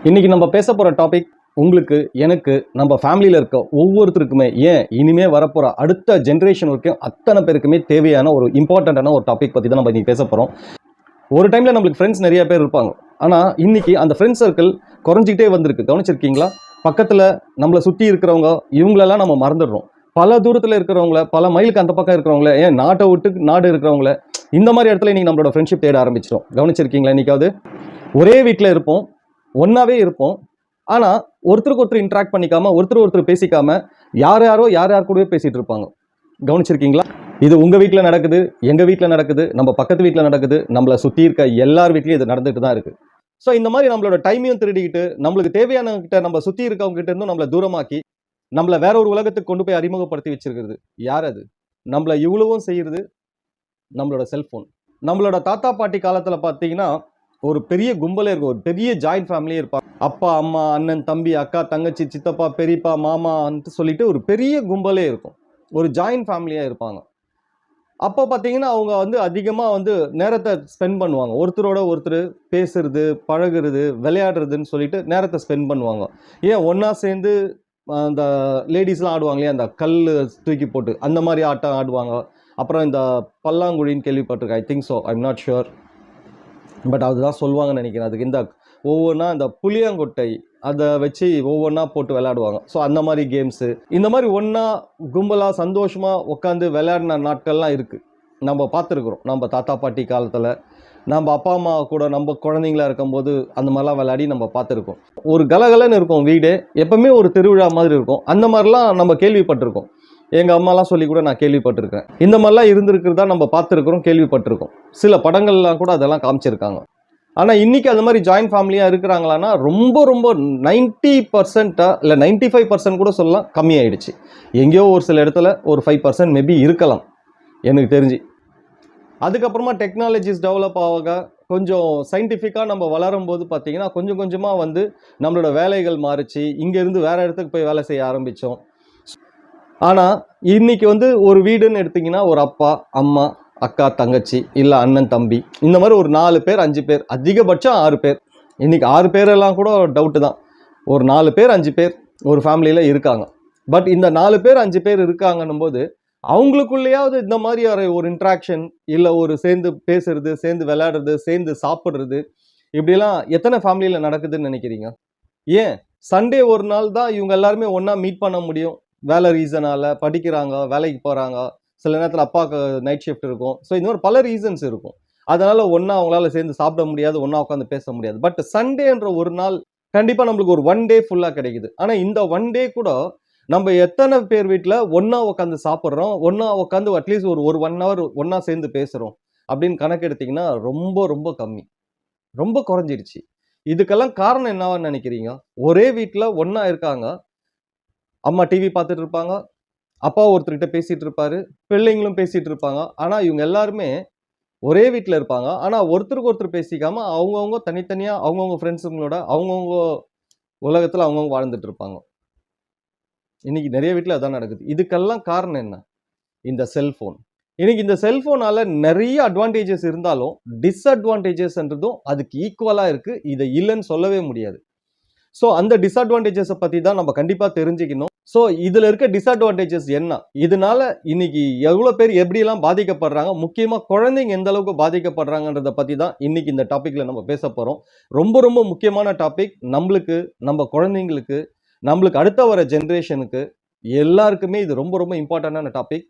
இன்னைக்கு நம்ம பேச போகிற டாபிக் உங்களுக்கு எனக்கு நம்ம ஃபேமிலியில் இருக்க ஒவ்வொருத்தருக்குமே ஏன் இனிமே வரப்போகிற அடுத்த ஜென்ரேஷன் வரைக்கும் அத்தனை பேருக்குமே தேவையான ஒரு இம்பார்ட்டண்ட்டான ஒரு டாபிக் பற்றி தான் நம்ம இன்னைக்கு பேச போகிறோம். ஒரு டைமில் நம்மளுக்கு ஃப்ரெண்ட்ஸ் நிறைய பேர் இருப்பாங்க. ஆனால் இன்னைக்கு அந்த ஃப்ரெண்ட்ஸ் சர்க்கிள் குறைஞ்சிக்கிட்டே வந்திருக்கு. கவனிச்சிருக்கீங்களா? பக்கத்தில் நம்மளை சுற்றி இருக்கிறவங்க இவங்களெல்லாம் நம்ம மறந்துடுறோம். பல தூரத்தில் இருக்கிறவங்கள, பல மைலுக்கு அந்த பக்கம் இருக்கிறவங்கள, ஏன் நாட்டை விட்டு நாடு இருக்கிறவங்கள, இந்த மாதிரி இடத்துல இன்னைக்கு நம்மளோட ஃப்ரெண்ட்ஷிப் தேட ஆரம்பிச்சிடும். கவனிச்சிருக்கீங்களா? இன்னைக்காவது ஒரே வீட்டில் இருப்போம், ஒன்றாவே இருப்போம். ஆனால் ஒருத்தருக்கு ஒருத்தர் இன்ட்ராக்ட் பண்ணிக்காம, ஒருத்தர் பேசிக்காம யார் யார் கூடவே பேசிகிட்டு இருப்பாங்க. கவனிச்சிருக்கீங்களா? இது உங்கள் வீட்டில் நடக்குது, எங்கள் வீட்டில் நடக்குது, நம்ம பக்கத்து வீட்டில் நடக்குது, நம்மளை சுற்றி இருக்க எல்லார் வீட்லையும் இது நடந்துட்டு தான் இருக்குது. ஸோ இந்த மாதிரி நம்மளோட டைமையும் திருடிக்கிட்டு, நம்மளுக்கு தேவையானவங்கிட்ட நம்ம சுற்றி இருக்கவங்க கிட்ட இருந்தும் நம்மளை தூரமாக்கி, நம்மளை வேற ஒரு உலகத்துக்கு கொண்டு போய் அறிமுகப்படுத்தி வச்சிருக்கிறது யார்? அது நம்மளை இவ்வளவும் செய்கிறது நம்மளோட செல்ஃபோன். நம்மளோட தாத்தா பாட்டி காலத்தில் பார்த்தீங்கன்னா ஒரு பெரிய கும்பலே இருக்கும், ஒரு பெரிய ஜாயிண்ட் ஃபேமிலியே இருப்பாங்க. அப்பா அம்மா அண்ணன் தம்பி அக்கா தங்கச்சி சித்தப்பா பெரியப்பா மாமான்ட்டு சொல்லிட்டு ஒரு பெரிய கும்பலே இருக்கும், ஒரு ஜாயிண்ட் ஃபேமிலியாக இருப்பாங்க. அப்போ பார்த்தீங்கன்னா அவங்க அதிகமாக நேரத்தை ஸ்பெண்ட் பண்ணுவாங்க. ஒருத்தரோட ஒருத்தர் பேசுறது, பழகுறது, விளையாடுறதுன்னு சொல்லிட்டு நேரத்தை ஸ்பெண்ட் பண்ணுவாங்க. ஏன் ஒன்றா சேர்ந்து அந்த லேடிஸ்லாம் ஆடுவாங்க இல்லையா, அந்த கல் தூக்கி போட்டு அந்த மாதிரி ஆட்டம் ஆடுவாங்க. அப்புறம் இந்த பல்லாங்குழின்னு கேள்விப்பட்டிருக்கேன். I think so, I'm not sure, but அதுதான் சொல்லுவாங்கன்னு நினைக்கிறேன். அதுக்கு இந்த ஒவ்வொன்றா இந்த புளியாங்கொட்டை அதை வச்சு ஒவ்வொன்றா போட்டு விளையாடுவாங்க. ஸோ அந்த மாதிரி கேம்ஸு, இந்த மாதிரி ஒன்றா கும்பலாக சந்தோஷமாக உட்காந்து விளையாடின நாட்கள்லாம் இருக்குது. நம்ம பார்த்துருக்குறோம். நம்ம தாத்தா பாட்டி காலத்தில் நம்ம அப்பா அம்மா கூட நம்ம குழந்தைங்களா இருக்கும்போது அந்த மாதிரிலாம் விளையாடி நம்ம பார்த்துருக்கோம். ஒரு கலகலன்னு இருக்கும் வீடு, எப்பவுமே ஒரு திருவிழா மாதிரி இருக்கும். அந்த மாதிரிலாம் நம்ம கேள்விப்பட்டிருக்கோம். எங்கள் அம்மாலாம் சொல்லி கூட நான் கேள்விப்பட்டிருக்கேன். இந்த மாதிரிலாம் இருந்திருக்கிறதா நம்ம பார்த்துருக்குறோம், கேள்விப்பட்டிருக்கோம். சில படங்கள்லாம் கூட அதெல்லாம் காமிச்சிருக்காங்க. ஆனால் இன்றைக்கி அது மாதிரி ஜாயிண்ட் ஃபேமிலியாக இருக்கிறாங்களான்னா ரொம்ப 90% இல்லை 95% கூட சொல்லலாம் கம்மியாயிடுச்சு. எங்கேயோ ஒரு சில இடத்துல ஒரு 5% மேபி இருக்கலாம் எனக்கு தெரிஞ்சு. அதுக்கப்புறமா டெக்னாலஜிஸ் டெவலப் ஆக கொஞ்சம் சயின்டிஃபிக்காக நம்ம வளரும் போது பார்த்தீங்கன்னா கொஞ்சம் கொஞ்சமாக நம்மளோட வேலைகள் மாறிச்சு. இங்கேருந்து வேறு இடத்துக்கு போய் வேலை செய்ய ஆரம்பித்தோம். ஆனால் இன்னைக்கு ஒரு வீடுன்னு எடுத்திங்கன்னா ஒரு அப்பா அம்மா அக்கா தங்கச்சி இல்லை அண்ணன் தம்பி, இந்த மாதிரி ஒரு 4 பேர் 5 பேர், அதிகபட்சம் 6 பேர். இன்றைக்கி 6 பேரெல்லாம் கூட டவுட்டு தான். ஒரு 4 பேர் 5 பேர் ஒரு ஃபேமிலியில் இருக்காங்க. பட் இந்த 4 பேர் 5 பேர் இருக்காங்கன்னும் போது அவங்களுக்குள்ளேயாவது இந்த மாதிரி ஒரு இன்ட்ராக்ஷன் இல்லை ஒரு சேர்ந்து பேசுறது, சேர்ந்து விளையாடுறது, சேர்ந்து சாப்பிட்றது, இப்படிலாம் எத்தனை ஃபேமிலியில் நடக்குதுன்னு நினைக்கிறீங்க? ஏன் சண்டே ஒரு நாள் தான் இவங்க எல்லாருமே ஒன்றா மீட் பண்ண முடியும். வேலை ரீசனால் படிக்கிறாங்க, வேலைக்கு போகிறாங்க, சில நேரத்தில் அப்பாவுக்கு நைட் ஷிஃப்ட் இருக்கும். ஸோ இந்த மாதிரி பல ரீசன்ஸ் இருக்கும். அதனால் ஒன்றா அவங்களால சேர்ந்து சாப்பிட முடியாது, ஒன்றா உட்காந்து பேச முடியாது. பட் சண்டேன்ற ஒரு நாள் கண்டிப்பாக நம்மளுக்கு ஒரு 1 டே ஃபுல்லாக கிடைக்குது. ஆனால் இந்த 1 டே கூட நம்ம எத்தனை பேர் வீட்டில் ஒன்றா உட்காந்து சாப்பிட்றோம், ஒன்றா உட்காந்து அட்லீஸ்ட் ஒரு 1 ஹவர் ஒன்றா சேர்ந்து பேசுகிறோம் அப்படின்னு கணக்கு எடுத்திங்கன்னா ரொம்ப கம்மி, ரொம்ப குறைஞ்சிருச்சு. இதுக்கெல்லாம் காரணம் என்னவான்னு நினைக்கிறீங்க? ஒரே வீட்டில் ஒன்றா இருக்காங்க, அம்மா டிவி பார்த்துட்டு இருப்பாங்க, அப்பா ஒருத்தர்கிட்ட பேசிகிட்டு இருப்பாரு, பிள்ளைங்களும் பேசிகிட்டு இருப்பாங்க. ஆனால் இவங்க எல்லாருமே ஒரே வீட்டில் இருப்பாங்க. ஆனால் ஒருத்தருக்கு ஒருத்தர் பேசிக்காமல் அவங்கவுங்க தனித்தனியாக அவங்கவுங்க ஃப்ரெண்ட்ஸுங்களோட அவங்கவுங்க உலகத்தில் அவங்கவுங்க வாழ்ந்துட்டு இருப்பாங்க. இன்னைக்கு நிறைய வீட்டில் அதான் நடக்குது. இதுக்கெல்லாம் காரணம் என்ன? இந்த செல்ஃபோன். இன்னைக்கு இந்த செல்ஃபோனால் நிறைய அட்வான்டேஜஸ் இருந்தாலும் டிஸ்அட்வான்டேஜஸ்ன்றதும் அதுக்கு ஈக்குவலாக இருக்குது. இதை இல்லைன்னு சொல்லவே முடியாது. ஸோ அந்த டிஸ்அட்வான்டேஜஸை பற்றி தான் நம்ம கண்டிப்பாக தெரிஞ்சுக்கணும். ஸோ இதில் இருக்க டிஸ்அட்வான்டேஜஸ் என்ன, இதனால இன்னைக்கு எவ்வளோ பேர் எப்படியெல்லாம் பாதிக்கப்படுறாங்க, முக்கியமாக குழந்தைங்க எந்த அளவுக்கு பாதிக்கப்படுறாங்கன்றதை பற்றி தான் இன்னைக்கு இந்த டாப்பிக்கில் நம்ம பேச போகிறோம். ரொம்ப முக்கியமான டாபிக். நம்மளுக்கு, நம்ம குழந்தைங்களுக்கு, நம்மளுக்கு அடுத்த வர ஜென்ரேஷனுக்கு எல்லாருக்குமே இது ரொம்ப இம்பார்ட்டண்டான topic.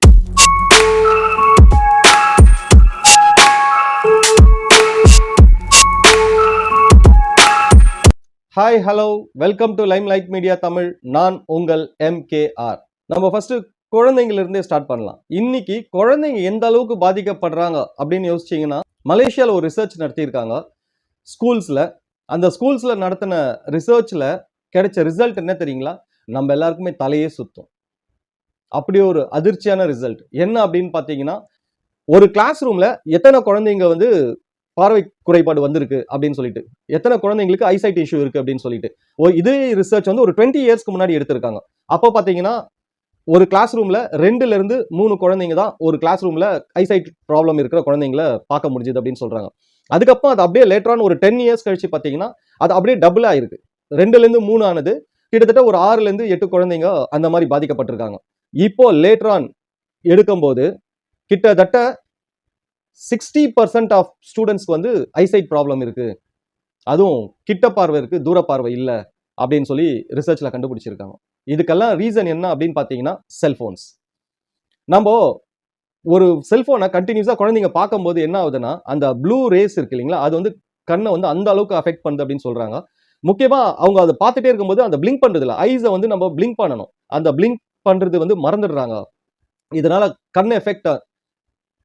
Hi hello, welcome to limelight media Tamil. நான் உங்கள் MKR. நம்ம ஃபர்ஸ்ட் குழந்தைங்களிருந்தே ஸ்டார்ட் பண்ணலாம். இன்னைக்கு குழந்தைங்க எந்த அளவுக்கு பாதிக்கப்படுறாங்க அப்படின்னு யோசிச்சிங்கன்னா, மலேசியாவில் ஒரு ரிசர்ச் நடத்தியிருக்காங்க ஸ்கூல்ஸில். அந்த ஸ்கூல்ஸில் நடத்தின ரிசர்ச்சில் கிடைச்ச ரிசல்ட் என்ன தெரியுங்களா? நம்ம எல்லாருக்குமே தலையே சுத்தும். அப்படி ஒரு அதிர்ச்சியான ரிசல்ட். என்ன அப்படின்னு பார்த்தீங்கன்னா, ஒரு கிளாஸ் ரூமில் எத்தனை குழந்தைங்க பார்வை குறைபாடு வந்திருக்கு அப்படின்னு சொல்லிட்டு, எத்தனை குழந்தைங்களுக்கு ஐசைட் இஷ்யூ இருக்கு அப்படின்னு சொல்லிட்டு இதே ரிசர்ச் ஒரு 20 இயர்ஸ்க்கு முன்னாடி எடுத்திருக்காங்க. அப்போ பார்த்தீங்கன்னா ஒரு கிளாஸ் ரூம்ல 2ல இருந்து 3 குழந்தைங்க தான் ஒரு கிளாஸ் ரூம்ல ஐசைட் ப்ராப்ளம் இருக்கிற குழந்தைங்களை பார்க்க முடியுது அப்படின்னு சொல்றாங்க. அதுக்கப்புறம் அது அப்படியே லேட்டரான ஒரு 10 இயர்ஸ் கழிச்சு பார்த்தீங்கன்னா அது அப்படியே டபுள் ஆயிருக்கு. 2ல இருந்து 3 ஆனது கிட்டத்தட்ட ஒரு 6ல இருந்து 8 குழந்தைங்க அந்த மாதிரி பாதிக்கப்பட்டிருக்காங்க. இப்போ லேட்டர் ஆன் எடுக்கும்போது கிட்டத்தட்ட 60% ஆஃப் ஸ்டூடெண்ட்ஸ்க்கு வந்து ஐசைட் ப்ராப்ளம் இருக்கு. அதுவும் கிட்ட பார்வை இருக்கு, தூர பார்வை இல்ல அப்படின்னு சொல்லி ரிசர்ச்ல கண்டுபிடிச்சிருக்காங்க. இதுக்கெல்லாம் ரீசன் என்ன அப்படின்னு பார்த்தீங்கன்னா செல்போன்ஸ். நம்ம ஒரு செல்போனை கண்டினியூஸா குழந்தைங்க பார்க்கும்போது என்ன ஆகுதுன்னா, அந்த ப்ளூ ரேஸ் இருக்கு இல்லைங்களா, அது வந்து கண்ணை வந்து அந்த அளவுக்கு அஃபெக்ட் பண்ணுது அப்படின்னு சொல்றாங்க. முக்கியமா அவங்க அதை பார்த்துட்டே இருக்கும்போது அந்த பிளிங்க் பண்றது இல்ல. ஐஸை வந்து நம்ம பிளிங்க் பண்ணணும். அந்த பிளிங்க் பண்றது வந்து மறந்துடுறாங்க. இதனால கண் எஃபெக்ட்.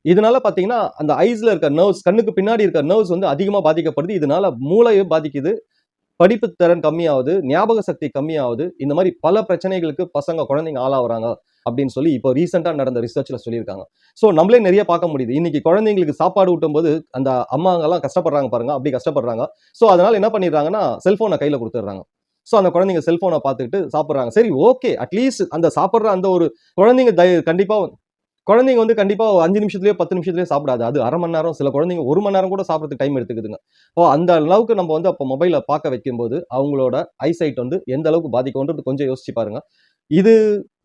இதனால பாத்தீங்கன்னா அந்த ஐஸ்ல இருக்க நர்வ்ஸ், கண்ணுக்கு பின்னாடி இருக்க நர்வ்ஸ் வந்து அதிகமா பாதிக்கப்படுது. இதனால மூளையை பாதிக்குது, படிப்பு திறன் கம்மியாகுது, ஞாபக சக்தி கம்மியாகுது. இந்த மாதிரி பல பிரச்சனைகளுக்கு குழந்தைங்க ஆளாகுறாங்க அப்படின்னு சொல்லி இப்போ ரீசெண்டா நடந்த ரிசர்ச்ல சொல்லியிருக்காங்க. ஸோ நம்மளே நிறைய பார்க்க முடியுது. இன்னைக்கு குழந்தைங்களுக்கு சாப்பாடு ஊட்டும் போது அந்த அம்மாங்க எல்லாம் கஷ்டப்படுறாங்க பாருங்க, அப்படி கஷ்டப்படுறாங்க. ஸோ அதனால என்ன பண்ணிடுறாங்கன்னா செல்போனை கையில கொடுத்துடுறாங்க. ஸோ அந்த குழந்தைங்க செல்போனை பார்த்துக்கிட்டு சாப்பிடுறாங்க. சரி, ஓகே, அட்லீஸ்ட் அந்த சாப்பிடுற அந்த ஒரு குழந்தைங்க கண்டிப்பா குழந்தைங்க வந்து கண்டிப்பா 5 நிமிஷத்துலயோ 10 நிமிஷத்துலயோ சாப்பிடாது. அது அரை மணி நேரம், சில குழந்தைங்க 1 மணி நேரம் கூட சாப்பிடறதுக்கு டைம் எடுத்துக்குதுங்க. அந்த அளவுக்கு நம்ம வந்து அப்போ மொபைலை பார்க்க வைக்கும்போது அவங்களோட ஐசைட் வந்து எந்த அளவுக்கு பாதிக்கும்ன்றது கொஞ்சம் யோசிச்சு பாருங்க. இது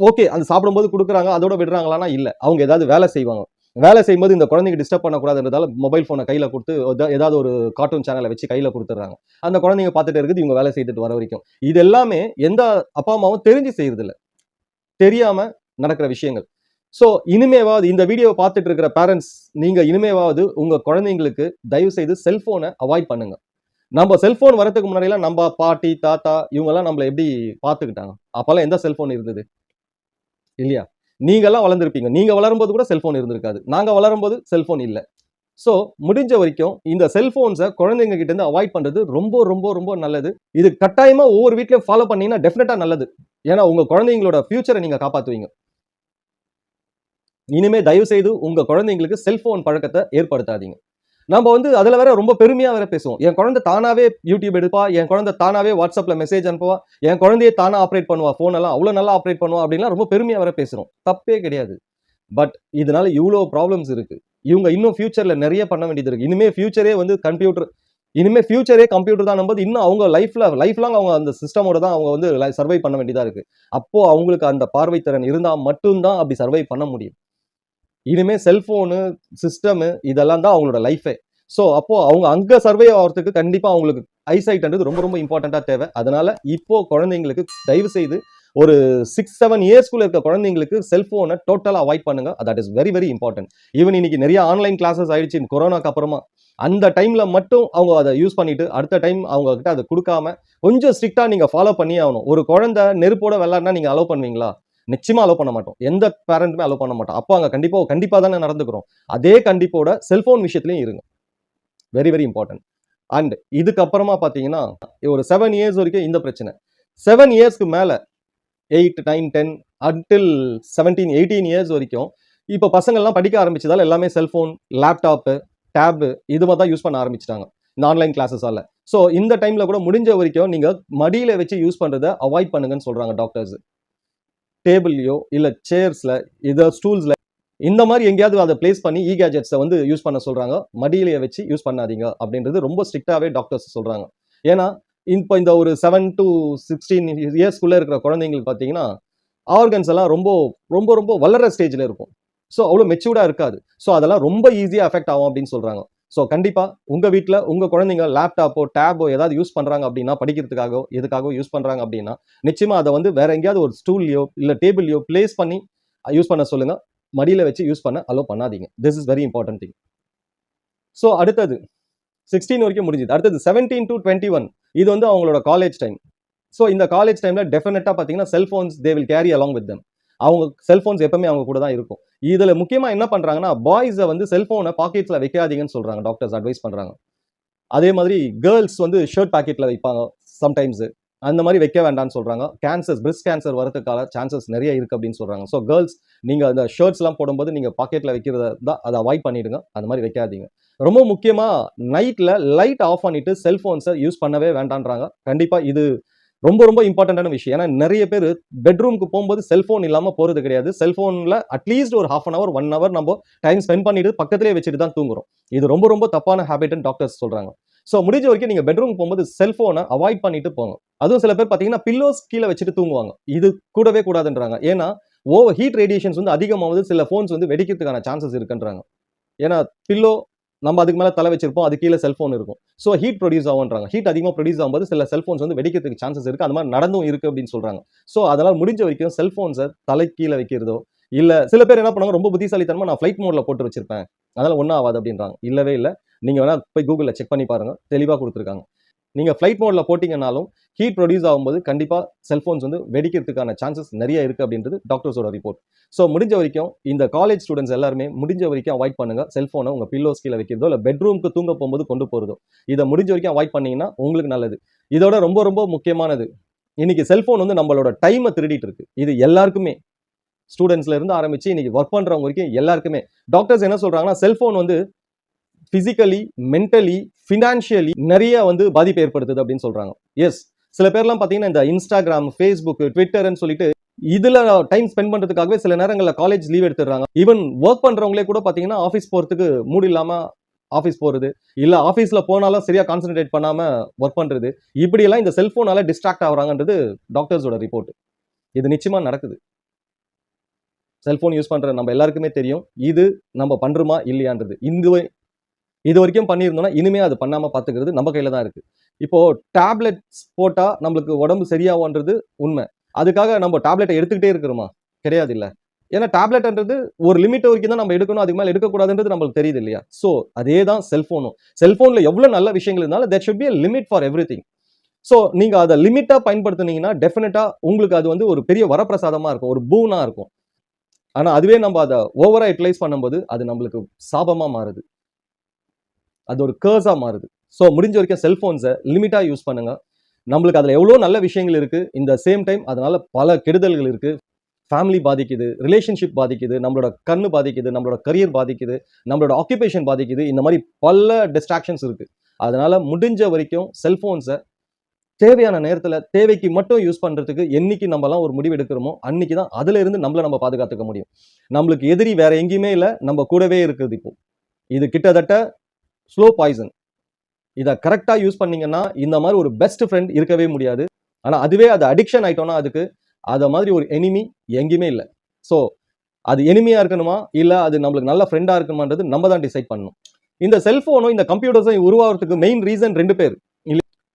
ஓகே, அந்த சாப்பிடும்போது கொடுக்குறாங்க, அதோட விடுறாங்களான்னா இல்ல. அவங்க ஏதாவது வேலை செய்வாங்க. வேலை செய்யும்போது இந்த குழந்தைங்க டிஸ்டர்ப் பண்ணக்கூடாதுன்றதால மொபைல் போனை கையில கொடுத்து ஏதாவது ஒரு கார்ட்டூன் சேனலை வச்சு கையில கொடுத்துறாங்க. அந்த குழந்தைங்க பார்த்துட்டு இருக்குது, இவங்க வேலை செய்துட்டு வர வரைக்கும். இது எல்லாமே எந்த அப்பா அம்மாவும் தெரிஞ்சு செய்யறது இல்ல, தெரியாம நடக்கிற விஷயங்கள். ஸோ இனிமேவாவது இந்த வீடியோவை பார்த்துட்டு இருக்கிற பேரண்ட்ஸ், நீங்க இனிமேவாவது உங்க குழந்தைங்களுக்கு தயவு செய்து செல்போனை அவாய்ட் பண்ணுங்க. நம்ம செல்போன் வரதுக்கு முன்னாடிலாம் நம்ம பாட்டி தாத்தா இவங்கெல்லாம் நம்மளை எப்படி பார்த்துக்கிட்டாங்க? அப்பெல்லாம் எந்த செல்போன் இருந்தது இல்லையா? நீங்க எல்லாம் வளர்ந்துருப்பீங்க. நீங்க வளரும்போது கூட செல்போன் இருந்திருக்காது. நாங்க வளரும்போது செல்போன் இல்ல. ஸோ முடிஞ்ச வரைக்கும் இந்த செல்போன்ஸை குழந்தைங்க கிட்ட இருந்து அவாய்ட் பண்றது ரொம்ப ரொம்ப ரொம்ப நல்லது. இது கட்டாயமா ஒவ்வொரு வீட்லயும் ஃபாலோ பண்ணீங்கன்னா டெஃபினட்டா நல்லது. ஏன்னா உங்க குழந்தைங்களோட ஃபியூச்சரை நீங்க காப்பாத்துவீங்க. இனிமே தயவு செய்து உங்க குழந்தைங்களுக்கு செல்போன் பழக்கத்தை ஏற்படுத்தாதீங்க. நம்ம வந்து அதுல வேற ரொம்ப பெருமையா வேற பேசுவோம். என் குழந்தை தானாவே யூடியூப் எடுப்பா, என் குழந்தை தானாவே வாட்ஸ்அப்ல மெசேஜ் அனுப்புவா, என் குழந்தையே தானா ஆப்ரேட் பண்ணுவா, போன் எல்லாம் அவ்வளவு நல்லா ஆப்ரேட் பண்ணுவா அப்படின்லாம் ரொம்ப பெருமையா வேற பேசுறோம். தப்பே கிடையாது. பட் இதனால இவ்வளோ ப்ராப்ளம்ஸ் இருக்கு. இவங்க இன்னும் ஃபியூச்சர்ல நிறைய பண்ண வேண்டியது இருக்கு. இனிமே ஃபியூச்சரே வந்து கம்ப்யூட்டர் தான் நம்பது. இன்னும் அவங்க லைஃப் லாங் அவங்க அந்த சிஸ்டமோட தான் அவங்க வந்து சர்வை பண்ண வேண்டியதா இருக்கு. அப்போ அவங்களுக்கு அந்த பார்வை திறன் இருந்தா மட்டும்தான் அப்படி சர்வை பண்ண முடியும். இனிமே செல்போனு, சிஸ்டம் இதெல்லாம் தான் அவங்களோட லைஃபே. ஸோ அப்போ அவங்க அங்க சர்வே ஆகிறதுக்கு கண்டிப்பா அவங்களுக்கு ஐசைட்ன்றது ரொம்ப ரொம்ப இம்பார்ட்டண்டா தேவை. அதனால இப்போ குழந்தைங்களுக்கு தயவு செய்து ஒரு 6-7 இயர்ஸ்க்குள்ள இருக்க குழந்தைங்களுக்கு செல்போனை டோட்டலா அவாய்ட் பண்ணுங்க. That is very very important. Even இன்னைக்கு நிறைய ஆன்லைன் கிளாஸஸ் ஆயிடுச்சு கொரோனாக்கு அப்புறமா. அந்த டைம்ல மட்டும் அவங்க அதை யூஸ் பண்ணிட்டு அடுத்த டைம் அவங்க கிட்ட அதை கொடுக்காம கொஞ்சம் ஸ்ட்ரிக்டா நீங்க ஃபாலோ பண்ணி ஆகணும். ஒரு குழந்தை நெருப்போட விளையாடினா நீங்க அலோவ் பண்ணுவீங்களா? நிச்சயமா அலோவ் பண்ண மாட்டோம். எந்த பேரண்ட்டுமே அலோவ் பண்ண மாட்டோம். அப்போ அங்க கண்டிப்பா தானே நடந்துக்கிறோம். அதே கண்டிப்போட செல்போன் விஷயத்திலையும் இருங்க. Very very important. அண்ட் இதுக்கப்புறமா பார்த்தீங்கன்னா ஒரு 7 இயர்ஸ் வரைக்கும் இந்த பிரச்சனை. 7 இயர்ஸ்க்கு மேல 8, 9, 10 அன்டில் 17, 18 இயர்ஸ் வரைக்கும் இப்போ பசங்கள்லாம் படிக்க ஆரம்பிச்சதால எல்லாமே செல்போன், லேப்டாப்பு, டேபு இது மாதிரி தான் யூஸ் பண்ண ஆரம்பிச்சிட்டாங்க இந்த ஆன்லைன் கிளாஸஸால. ஸோ இந்த டைம்ல கூட முடிஞ்ச வரைக்கும் நீங்க மடியில வச்சு யூஸ் பண்றதை அவாய்ட் பண்ணுங்கன்னு சொல்றாங்க டாக்டர்ஸ். டேபிள்லையோ இல்ல சேர்ஸ்ல இதோ ஸ்டூல்ஸ்ல இந்த மாதிரி எங்கேயாவது அதை பிளேஸ் பண்ணி கேஜெட்ஸை வந்து யூஸ் பண்ண சொல்றாங்க. மடியிலேயே வச்சு யூஸ் பண்ணாதீங்க அப்படின்றது ரொம்ப ஸ்ட்ரிக்டாவே டாக்டர்ஸ் சொல்றாங்க. ஏன்னா இப்போ இந்த ஒரு 7 to 16 இயர்ஸ்க்குள்ள இருக்கிற குழந்தைங்களுக்கு பார்த்தீங்கன்னா ஆர்கன்ஸ் எல்லாம் ரொம்ப ரொம்ப ரொம்ப வளர்ற ஸ்டேஜ்ல இருக்கும். ஸோ அவ்வளோ மெச்சூர்டா இருக்காது. ஸோ அதெல்லாம் ரொம்ப ஈஸியா அஃபெக்ட் ஆகும் அப்படின்னு சொல்றாங்க. ஸோ கண்டிப்பா உங்க வீட்டில் உங்க குழந்தைங்க லேப்டாப்போ டேபோ ஏதாவது யூஸ் பண்றாங்க அப்படின்னா, படிக்கிறதுக்காகவோ எதுக்காகவோ யூஸ் பண்றாங்க அப்படின்னா நிச்சயமா அதை வந்து வேற எங்கேயாவது ஒரு ஸ்டூல்லையோ இல்ல டேபிள்லையோ பிளேஸ் பண்ணி யூஸ் பண்ண சொல்லுங்க. மடியில வச்சு யூஸ் பண்ண அலோ பண்ணாதீங்க. This is very important thing. So அடுத்தது 16 வரைக்கும் முடிஞ்சது. அடுத்தது 17 to 21 இது வந்து அவங்களோட காலேஜ் டைம். ஸோ இந்த காலேஜ் டைம்ல டெஃபினட்டா பார்த்தீங்கன்னா cell phones they will carry along with them. அவங்க செல்போன்ஸ் எப்பவுமே அவங்க கூட தான் இருக்கும். இதுல முக்கியமா என்ன பண்றாங்கன்னா பாய்ஸை வந்து செல்போனை பாக்கெட்ஸ்ல வைக்காதீங்கன்னு சொல்றாங்க. டாக்டர்ஸ் அட்வைஸ் பண்றாங்க. அதே மாதிரி கேர்ள்ஸ் வந்து ஷர்ட் பாக்கெட்ல வைப்பாங்க சம்டைம்ஸ். அந்த மாதிரி வைக்க வேண்டாம்னு சொல்றாங்க. பிரெஸ்ட் கேன்சர் வரதுக்கான சான்சஸ் நிறைய இருக்கு அப்படின்னு சொல்றாங்க. ஸோ கேர்ள்ஸ் நீங்க அந்த ஷர்ட்ஸ்லாம் போடும்போது நீங்க பாக்கெட்ல வைக்கிறத தான் அதை அவாய்ட் பண்ணிடுங்க. அந்த மாதிரி வைக்காதீங்க. ரொம்ப முக்கியமா நைட்ல லைட் ஆஃப் பண்ணிட்டு செல்போன்ஸை யூஸ் பண்ணவே வேண்டான்றாங்க. கண்டிப்பா இது ரொம்ப ரொம்ப இம்பார்ட்டன்டான விஷயம். ஏன்னா நிறைய பேர் பெட்ரூமுக்கு போகும்போது செல்போன் இல்லாம போறது கிடையாது. செல்போன்ல அட்லீஸ்ட் ஒரு 1/2 hour 1 hour நம்ம டைம் ஸ்பெண்ட் பண்ணிட்டு பக்கத்திலே வச்சுட்டு தான் தூங்குறோம். இது ரொம்ப ரொம்ப தப்பான ஹேபிட்னு டாக்டர்ஸ் சொல்றாங்க. ஸோ முடிஞ்ச வரைக்கும் நீங்கள் பெட்ரூம் போகும்போது செல்ஃபோனை அவாய்ட் பண்ணிட்டு போங்க. அதுவும் சில பேர் பார்த்தீங்கன்னா பில்லோஸ் கீழே வச்சுட்டு தூங்குவாங்க. இது கூடவே கூடாதுன்றாங்க. ஏன்னா ஓவர் ஹீட் ரேடியேஷன்ஸ் வந்து அதிகமாகுது, சில ஃபோன்ஸ் வந்து வெடிக்கிறதுக்கான சான்சஸ் இருக்குன்றாங்க. ஏன்னா பில்லோ நம்ம அதுக்கு மேலே தலை வச்சிருப்போம், அது கீழே செல்ஃபோன் இருக்கும். ஸோ ஹீட் ப்ரொடியூஸ் ஆகுன்றாங்க. ஹீட் அதிகமாக ப்ரொடியூஸ் ஆகும்போது சில செல்ஃபோன்ஸ் வந்து வெடிக்கிறதுக்கு சான்சஸ் இருக்குது. அது மாதிரி நடந்தும் இருக்குது அப்படின்னு சொல்கிறாங்க. ஸோ அதனால் முடிஞ்ச வரைக்கும் செல்ஃபோன்ஸை தலை கீழே வைக்கிறதோ, இல்லை சில பேர் என்ன பண்ணுவாங்க, ரொம்ப புத்திசாலித்தனமாக நான் ஃப்ளைட் மோடில் போட்டு வச்சிருப்பேன், அதனால் ஒன்றும் ஆகாது அப்படின்றாங்க. இல்லவே இல்லை. நீங்கள் வேணால் போய் கூகுளில் செக் பண்ணி பாருங்கள், தெளிவாக கொடுத்துருக்காங்க. நீங்கள் ஃப்ளைட் மோடில் போட்டிங்கனாலும் ஹீட் ப்ரொடியூஸ் ஆகும்போது கண்டிப்பாக செல்ஃபோன்ஸ் வந்து வெடிக்கிறதுக்கான சான்சஸ் நிறைய இருக்குது அப்படின்றது டாக்டர்ஸோட ரிப்போர்ட். ஸோ முடிஞ்ச வரைக்கும் இந்த காலேஜ் ஸ்டூடெண்ட்ஸ் எல்லாருமே முடிஞ்ச வரைக்கும் அவாய்ட் பண்ணுங்கள். செல்ஃபோனை உங்கள் பில்லோஸ் கீழே வைக்கிறதோ இல்லை பெட்ரூமுக்கு தூங்க போகும்போது கொண்டு போகிறதோ, இதை முடிஞ்ச வரைக்கும் அவாய்ட் பண்ணிங்கன்னா உங்களுக்கு நல்லது. இதோட ரொம்ப ரொம்ப முக்கியமானது, இன்னைக்கு செல்ஃபோன் வந்து நம்மளோட டைமை திருடிட்டு இருக்கு. இது எல்லாருக்குமே, ஸ்டூடெண்ட்ஸ்ல இருந்து ஆரம்பிச்சு இன்னைக்கு ஒர்க் பண்றவங்க வரைக்கும் எல்லாருக்குமே. டாக்டர்ஸ் என்ன சொல்றாங்கன்னா, செல்ஃபோன் வந்து பிசிக்கலி, மென்டலி, ஃபினான்ஷியலி நிறைய வந்து பாதிப்பு ஏற்படுத்துது அப்படின்னு சொல்றாங்க. எஸ், சில பேர்லாம் பார்த்தீங்கன்னா இந்த இன்ஸ்டாகிராம், ஃபேஸ்புக், ட்விட்டர்னு சொல்லிட்டு இதுல டைம் ஸ்பெண்ட் பண்றதுக்காகவே சில நேரங்களில் காலேஜ் லீவ் எடுத்துடுறாங்க. ஈவன் ஒர்க் பண்றவங்களே கூட பார்த்தீங்கன்னா ஆஃபீஸ் போறதுக்கு மூடு இல்லாம ஆஃபீஸ் போறது, இல்ல ஆஃபீஸ்ல போனாலும் சரியா கான்சென்ட்ரேட் பண்ணாம ஒர்க் பண்றது, இப்படி எல்லாம் இந்த செல்போனால டிஸ்ட்ராக்ட் ஆகுறாங்கன்றது டாக்டர்ஸோட ரிப்போர்ட். இது நிச்சயமா நடக்குது. செல்போன் யூஸ் பண்ற நம்ம எல்லாருக்குமே தெரியும், இது நம்ம பண்றோமா இல்லையான்றது. இது வரைக்கும் பண்ணியிருந்தோம்னா இனிமே அது பண்ணாம பாத்துக்கிறது நம்ம கையில தான் இருக்கு. இப்போ டேப்லெட்ஸ் போட்டா நம்மளுக்கு உடம்பு சரியாகும்ன்றது உண்மை. அதுக்காக நம்ம டேப்லெட்டை எடுத்துக்கிட்டே இருக்கிறோமா? கிடையாது இல்ல. ஏன்னா டேப்லெட்ன்றது ஒரு லிமிட் வரைக்கும் தான் நம்ம எடுக்கணும், அதுக்கு மேல எடுக்கக்கூடாதுன்றது நம்மளுக்கு தெரியுது இல்லையா? ஸோ அதே தான் செல்போனும். செல்போன்ல எவ்வளவு நல்ல விஷயங்கள் இருந்தாலும் there should be a limit for everything. So நீங்க அதை லிமிட்டா பயன்படுத்துனீங்கன்னா டெஃபினட்டா உங்களுக்கு அது வந்து ஒரு பெரிய வரப்பிரசாதமா இருக்கும், ஒரு பூனா இருக்கும். ஆனா அதுவே நம்ம அதை ஓவரா யூட்டிலைஸ் பண்ணும்போது அது நம்மளுக்கு சாபமா மாறுது, அது ஒரு கர்ஸா மாறுது. ஸோ முடிஞ்ச வரைக்கும் செல்போன்ஸை லிமிட்டா யூஸ் பண்ணுங்க. நம்மளுக்கு அதுல எவ்வளோ நல்ல விஷயங்கள் இருக்கு, இந்த சேம் டைம் அதனால பல கெடுதல்கள் இருக்கு. ஃபேமிலி பாதிக்குது, ரிலேஷன்ஷிப் பாதிக்குது, நம்மளோட கண்ணு பாதிக்குது, நம்மளோட கரியர் பாதிக்குது, நம்மளோட ஆக்குபேஷன் பாதிக்குது. இந்த மாதிரி பல டிஸ்ட்ராக்ஷன்ஸ் இருக்கு. அதனால முடிஞ்ச வரைக்கும் செல்போன்ஸை தேவையான நேரத்துல தேவைக்கு மட்டும் யூஸ் பண்றதுக்கு என்னைக்கு நம்மலாம் ஒரு முடிவு எடுக்கிறோமோ அன்னைக்கு தான் அதுல இருந்து நம்மள நம்ம பாதுகாத்துக்க முடியும். நம்மளுக்கு எதிரி வேற எங்கேயுமே இல்லை, நம்ம கூடவே இருக்குது. இப்போ இது கிட்டத்தட்ட ஸ்லோ பாய்சன். இதை கரெக்டா யூஸ் பண்ணீங்கன்னா இந்த மாதிரி ஒரு பெஸ்ட் ஃப்ரெண்ட் இருக்கவே முடியாது. ஆனா அதுவே அது அடிக்ஷன் ஆயிட்டோம்னா அதுக்கு அத மாதிரி ஒரு எனிமி எங்கேயுமே இல்லை. ஸோ அது எனிமியா இருக்கணுமா இல்ல அது நம்மளுக்கு நல்ல ஃப்ரெண்டா இருக்கணுமான்றது நம்ம தான் டிசைட் பண்ணணும். இந்த செல்போனும் இந்த கம்ப்யூட்டர்ஸும் உருவாகிறதுக்கு மெயின் ரீசன் 2 பேர்,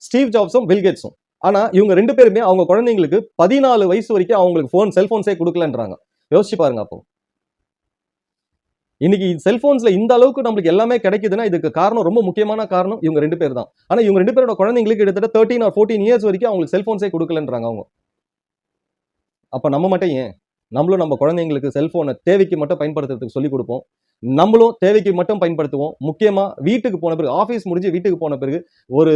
ஸ்டீவ் ஜாப்ஸும் பில் கேட்ஸும். ஆனா இவங்க 2 பேருமே அவங்க குழந்தைங்களுக்கு 14 வயசு வரைக்கும் அவங்களுக்கு செல்போன்ஸே கொடுக்கலன்றாங்க. யோசிச்சு பாருங்க. அப்போ இன்னைக்கு செல்போன்ஸ்ல இந்த அளவுக்கு நம்மளுக்கு எல்லாமே கிடைக்குதுன்னா இதுக்கு காரணம், ரொம்ப முக்கியமான காரணம் இவங்க 2 பேர் தான். ஆனா இவங்க 2 பேரோட குழந்தைங்களுக்கு கிட்டத்தட்ட 13 or 14 இயர்ஸ் வரைக்கும் அவங்களுக்கு செல்போன்ஸே கொடுக்கலன்றாங்க அவங்க. அப்ப நம்ம மட்டும் ஏன் நம்மளும் நம்ம குழந்தைங்களுக்கு செல்போனை தேவைக்கு மட்டும் பயன்படுத்துறதுக்கு சொல்லி கொடுப்போம். நம்மளும் தேவைக்கு மட்டும் பயன்படுத்துவோம். முக்கியமா வீட்டுக்கு போன பிறகு, ஆஃபீஸ் முடிஞ்சு வீட்டுக்கு போன பிறகு ஒரு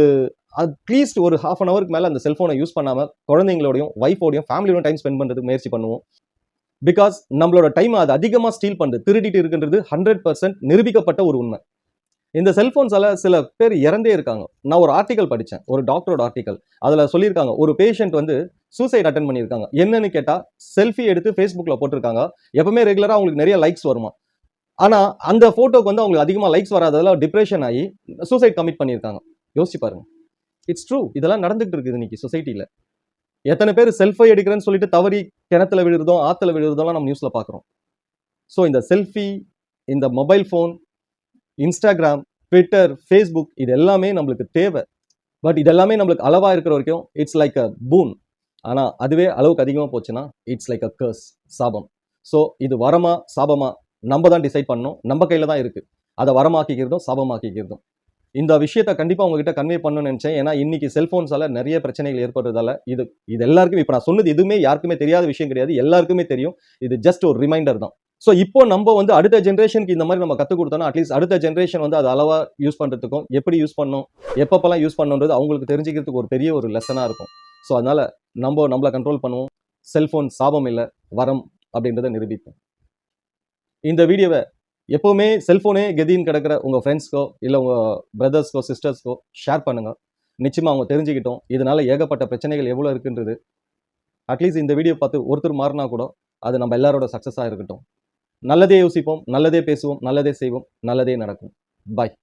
அட்லீஸ்ட் ஒரு ½ an hourக்கு மேல அந்த செல்போனை யூஸ் பண்ணாம குழந்தைங்களோடையும் ஒய்ஃபோடையும் ஃபேமிலியோட டைம் ஸ்பெண்ட் பண்றதுக்கு முயற்சி பண்ணுவோம். பிகாஸ் நம்மளோட டைம் அது அதிகமா ஸ்டீல் பண்ணுது, திருடிட்டு இருக்குன்றது 100% நிரூபிக்கப்பட்ட ஒரு உண்மை. இந்த செல்போன்ஸால சில பேர் இறந்தே இருக்காங்க. நான் ஒரு ஆர்டிகல் படித்தேன், ஒரு டாக்டரோட ஆர்டிகல். அதுல சொல்லியிருக்காங்க ஒரு பேஷண்ட் வந்து சூசைட் அட்டன் பண்ணியிருக்காங்க. என்னன்னு கேட்டா செல்ஃபி எடுத்து ஃபேஸ்புக்ல போட்டிருக்காங்க. எப்பவுமே ரெகுலரா அவங்களுக்கு நிறைய லைக்ஸ் வருமா. ஆனா அந்த போட்டோக்கு வந்து அவங்களுக்கு அதிகமா லைக்ஸ் வராததால டிப்ரெஷன் ஆகி சூசைட் கமிட் பண்ணியிருக்காங்க. யோசிச்சு பாருங்க. It's true. இதெல்லாம் நடந்துட்டு இருக்குது இன்னைக்கு சொசைட்டில. எத்தனை பேர் செல்ஃபி எடுக்கிறேன்னு சொல்லிட்டு தவறி கிணத்துல விழுறதும் ஆத்துல விழுறதெல்லாம் நம்ம நியூஸ்ல பாக்குறோம். ஸோ இந்த செல்ஃபி, இந்த mobile phone, Instagram, Twitter, Facebook இது எல்லாமே நம்மளுக்கு தேவை. பட் இதெல்லாமே நம்மளுக்கு அளவா இருக்கிற வரைக்கும் இட்ஸ் லைக் அ பூன். ஆனா அதுவே அளவுக்கு அதிகமா போச்சுன்னா இட்ஸ் லைக் அ கர்ஸ், சாபம். ஸோ இது வரமா சாபமா நம்ம தான் டிசைட் பண்ணணும், நம்ம கையில தான் இருக்கு. அதை வரமாக்கிக்கிறதும் சாபமாக்கிக்கிறதும். இந்த விஷயத்தை கண்டிப்பா உங்ககிட்ட கன்வே பண்ணணும்னு நினைச்சேன். ஏன்னா இன்னைக்கு செல்போன்ஸால நிறைய பிரச்சனைகள் ஏற்படுறதால இது எல்லாருக்கும், இப்ப நான் சொன்னது எதுவுமே யாருக்குமே தெரியாத விஷயம் கிடையாது, எல்லாருக்குமே தெரியும். இது ஜஸ்ட் ஒரு ரிமைண்டர் தான். ஸோ இப்போ நம்ம வந்து அடுத்த ஜென்ரேஷனுக்கு இந்த மாதிரி நம்ம கற்றுக் கொடுத்தோம்னா அட்லீஸ்ட் அடுத்த ஜென்ரேஷன் வந்து அது அளவா யூஸ் பண்றதுக்கும், எப்படி யூஸ் பண்ணணும், எப்பப்பெல்லாம் யூஸ் பண்ணணுன்றது அவங்களுக்கு தெரிஞ்சுக்கிறதுக்கு ஒரு பெரிய ஒரு லெசனா இருக்கும். ஸோ அதனால நம்மளை கண்ட்ரோல் பண்ணுவோம். செல்போன் சாபம் இல்லை, வரம் அப்படின்றத நிரூபிப்போம். இந்த வீடியோவை எப்பவுமே செல்போனே கெதின்னு கிடக்கிற உங்க ஃப்ரெண்ட்ஸ்க்கோ இல்லை உங்க பிரதர்ஸ்க்கோ சிஸ்டர்ஸ்க்கோ ஷேர் பண்ணுங்க. நிச்சயமா அவங்க தெரிஞ்சுக்கிட்டோம் இதனால ஏகப்பட்ட பிரச்சனைகள் எவ்வளோ இருக்குன்றது. அட்லீஸ்ட் இந்த வீடியோ பார்த்து ஒருத்தர் மாறினா கூட அது நம்ம எல்லாரோட சக்ஸஸாக இருக்கட்டும். நல்லதே யோசிப்போம், நல்லதே பேசுவோம், நல்லதே செய்வோம், நல்லதே நடக்கும். பாய்.